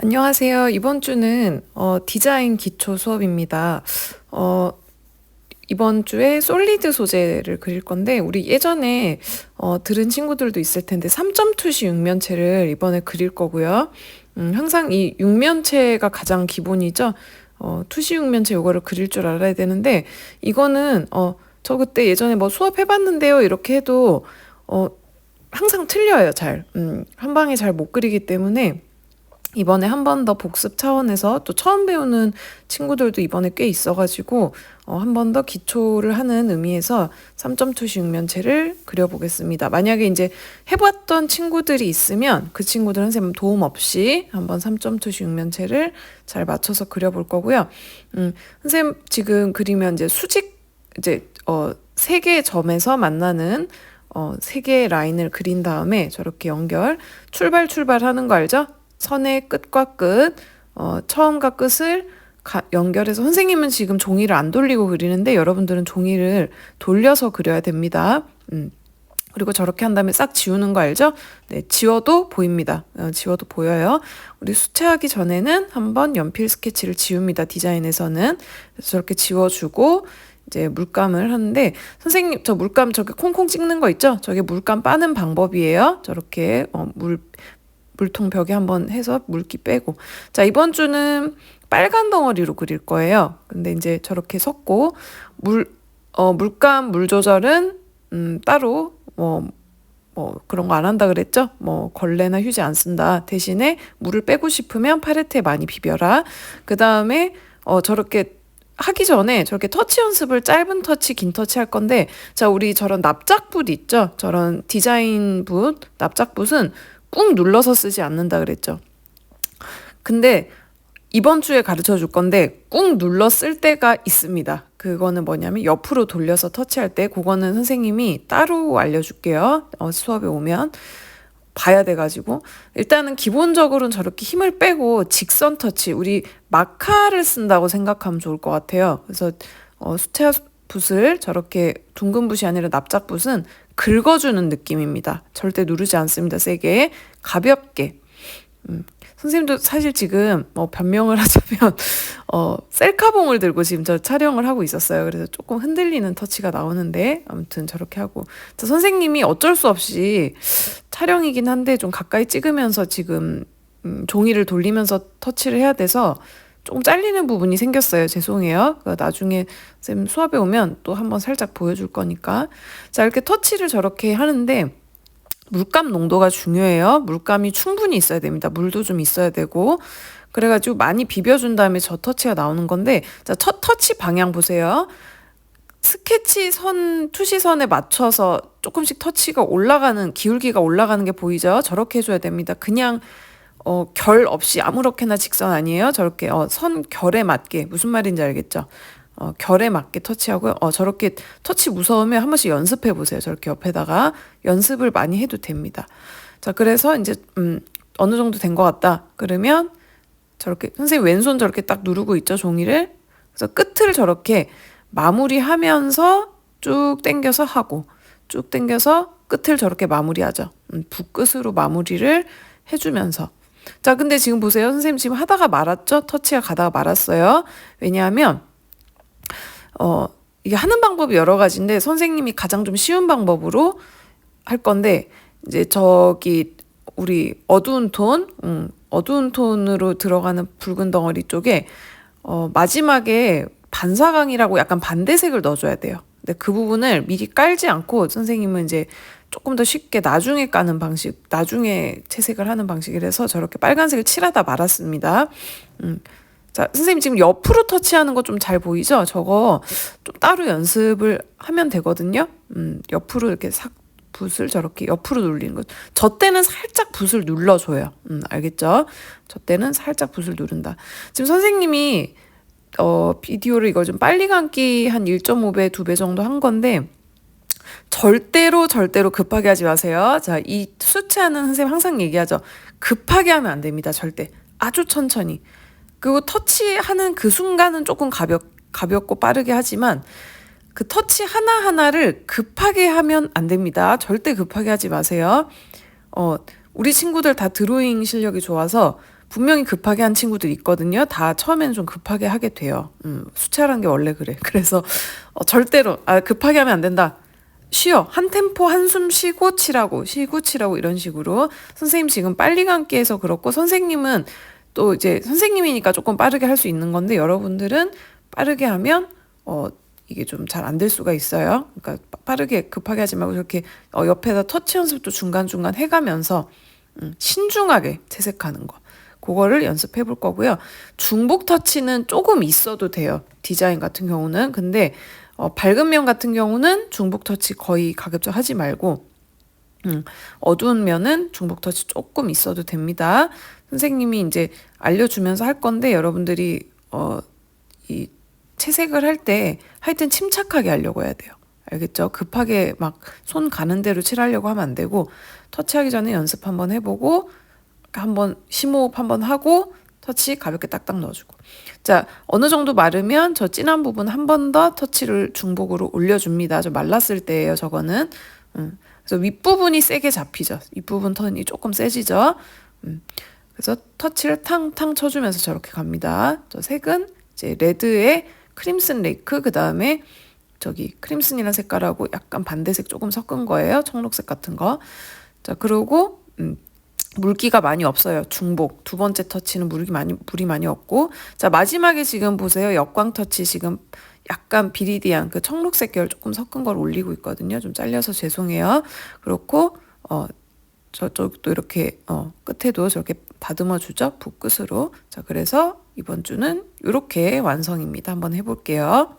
안녕하세요. 이번 주는 디자인 기초 수업입니다. 어, 이번 주에 솔리드 소재를 그릴 건데 우리 예전에 들은 친구들도 있을 텐데 3점 투시 육면체를 이번에 그릴 거고요. 항상 이 육면체가 가장 기본이죠. 투시 육면체 요거를 그릴 줄 알아야 되는데 이거는 저 그때 예전에 뭐 수업 해봤는데요. 이렇게 해도 항상 틀려요. 한 방에 잘 못 그리기 때문에 이번에 한 번 더 복습 차원에서 또 처음 배우는 친구들도 이번에 꽤 있어가지고 한 번 더 기초를 하는 의미에서 3점 투시 육면체를 그려보겠습니다. 만약에 이제 해봤던 친구들이 있으면 그 친구들은 선생님 도움 없이 한번 3점 투시 육면체를 잘 맞춰서 그려볼 거고요. 선생님 지금 그리면 이제 수직 이제 세 개의 점에서 만나는 세 개의 라인을 그린 다음에 저렇게 출발하는 거 알죠? 선의 끝과 끝, 처음과 끝을 연결해서 선생님은 지금 종이를 안 돌리고 그리는데 여러분들은 종이를 돌려서 그려야 됩니다. 그리고 저렇게 한 다음에 싹 지우는 거 알죠? 네, 지워도 보입니다. 지워도 보여요. 우리 수채하기 전에는 한번 연필 스케치를 지웁니다. 디자인에서는. 그래서 저렇게 지워주고 이제 물감을 하는데 선생님 저 물감 저렇게 콩콩 찍는 거 있죠? 저게 물감 빠는 방법이에요. 저렇게 물통 벽에 한번 해서 물기 빼고. 자, 이번 주는 빨간 덩어리로 그릴 거예요. 근데 이제 저렇게 섞고, 물감, 물 조절은, 따로, 그런 거 안 한다 그랬죠? 걸레나 휴지 안 쓴다. 대신에 물을 빼고 싶으면 팔레트에 많이 비벼라. 그 다음에, 저렇게 하기 전에 저렇게 터치 연습을 짧은 터치, 긴 터치 할 건데, 자, 우리 저런 납작붓 있죠? 저런 디자인 붓, 납작붓은 꾹 눌러서 쓰지 않는다 그랬죠. 근데 이번 주에 가르쳐 줄 건데 꾹 눌러 쓸 때가 있습니다. 그거는 뭐냐면 옆으로 돌려서 터치할 때 그거는 선생님이 따로 알려줄게요. 수업에 오면 봐야 돼가지고 일단은 기본적으로는 저렇게 힘을 빼고 직선 터치 우리 마카를 쓴다고 생각하면 좋을 것 같아요. 그래서 수채화 붓을 저렇게 둥근 붓이 아니라 납작 붓은 긁어주는 느낌입니다. 절대 누르지 않습니다. 세게 가볍게. 선생님도 사실 지금 변명을 하자면 셀카봉을 들고 지금 저 촬영을 하고 있었어요. 그래서 조금 흔들리는 터치가 나오는데 아무튼 저렇게 하고 자, 선생님이 어쩔 수 없이 촬영이긴 한데 좀 가까이 찍으면서 지금 종이를 돌리면서 터치를 해야 돼서 조금 잘리는 부분이 생겼어요. 죄송해요. 나중에 쌤 수업에 오면 또 한번 살짝 보여줄 거니까. 자, 이렇게 터치를 저렇게 하는데 물감 농도가 중요해요. 물감이 충분히 있어야 됩니다. 물도 좀 있어야 되고. 그래가지고 많이 비벼준 다음에 저 터치가 나오는 건데 자, 첫 터치 방향 보세요. 스케치 투시선에 맞춰서 조금씩 터치가 올라가는, 기울기가 올라가는 게 보이죠? 저렇게 해줘야 됩니다. 그냥 결 없이 아무렇게나 직선 아니에요. 저렇게 선 결에 맞게 무슨 말인지 알겠죠? 결에 맞게 터치하고요. 저렇게 터치 무서우면 한 번씩 연습해 보세요. 저렇게 옆에다가 연습을 많이 해도 됩니다. 자, 그래서 이제 어느 정도 된 것 같다. 그러면 저렇게 선생님 왼손 저렇게 딱 누르고 있죠, 종이를. 그래서 끝을 저렇게 마무리하면서 쭉 당겨서 하고 쭉 당겨서 끝을 저렇게 마무리하죠. 붓끝으로 마무리를 해주면서 자, 근데 지금 보세요. 선생님 지금 하다가 말았죠? 터치가 가다가 말았어요. 왜냐하면 이게 하는 방법이 여러 가지인데 선생님이 가장 좀 쉬운 방법으로 할 건데 이제 저기 우리 어두운 톤으로 들어가는 붉은 덩어리 쪽에 마지막에 반사광이라고 약간 반대색을 넣어줘야 돼요. 근데 그 부분을 미리 깔지 않고 선생님은 이제 조금 더 쉽게 나중에 까는 방식, 나중에 채색을 하는 방식이라서 저렇게 빨간색을 칠하다 말았습니다. 자, 선생님 지금 옆으로 터치하는 거 좀 잘 보이죠? 저거 좀 따로 연습을 하면 되거든요. 옆으로 이렇게 붓을 저렇게 옆으로 눌리는 거. 저 때는 살짝 붓을 눌러줘요. 알겠죠? 저 때는 살짝 붓을 누른다. 지금 선생님이 비디오를 이걸 좀 빨리 감기 한 1.5배, 2배 정도 한 건데 절대로 급하게 하지 마세요. 자, 이 수채하는 선생님 항상 얘기하죠. 급하게 하면 안 됩니다. 절대. 아주 천천히. 그리고 터치하는 그 순간은 조금 가볍고 빠르게 하지만 그 터치 하나하나를 급하게 하면 안 됩니다. 절대 급하게 하지 마세요. 우리 친구들 다 드로잉 실력이 좋아서 분명히 급하게 한 친구들 있거든요. 다 처음에는 좀 급하게 하게 돼요. 수채화라는 게 원래 그래. 그래서 절대로 급하게 하면 안 된다. 쉬어. 한 템포 한숨 쉬고 치라고 이런 식으로. 선생님 지금 빨리 감기 해서 그렇고, 선생님은 또 이제 선생님이니까 조금 빠르게 할 수 있는 건데, 여러분들은 빠르게 하면 이게 좀 잘 안 될 수가 있어요. 그러니까 빠르게 급하게 하지 말고 저렇게 옆에다 터치 연습도 중간중간 해가면서 신중하게 채색하는 거. 그거를 연습해 볼 거고요. 중복 터치는 조금 있어도 돼요. 디자인 같은 경우는. 근데 밝은 면 같은 경우는 중복 터치 거의 가급적 하지 말고 어두운 면은 중복 터치 조금 있어도 됩니다. 선생님이 이제 알려주면서 할 건데 여러분들이 이 채색을 할 때 하여튼 침착하게 하려고 해야 돼요. 알겠죠? 급하게 막 손 가는 대로 칠하려고 하면 안 되고 터치하기 전에 연습 한번 해보고 한번 심호흡 한번 하고 터치 가볍게 딱딱 넣어주고. 자, 어느 정도 마르면 저 진한 부분 한 번 더 터치를 중복으로 올려줍니다. 저 말랐을 때예요, 저거는. 그래서 윗부분이 세게 잡히죠. 윗부분 턴이 조금 세지죠. 그래서 터치를 탕탕 쳐주면서 저렇게 갑니다. 저 색은 이제 레드에 크림슨 레이크, 그 다음에 저기 크림슨이라는 색깔하고 약간 반대색 조금 섞은 거예요. 청록색 같은 거. 자, 그리고 물기가 많이 없어요. 중복. 두 번째 터치는 물이 많이 없고. 자, 마지막에 지금 보세요. 역광 터치 지금 약간 비리디안 그 청록색 계열 조금 섞은 걸 올리고 있거든요. 좀 잘려서 죄송해요. 그렇고, 저쪽도 이렇게, 끝에도 저렇게 다듬어 주죠. 붓끝으로. 자, 그래서 이번 주는 이렇게 완성입니다. 한번 해볼게요.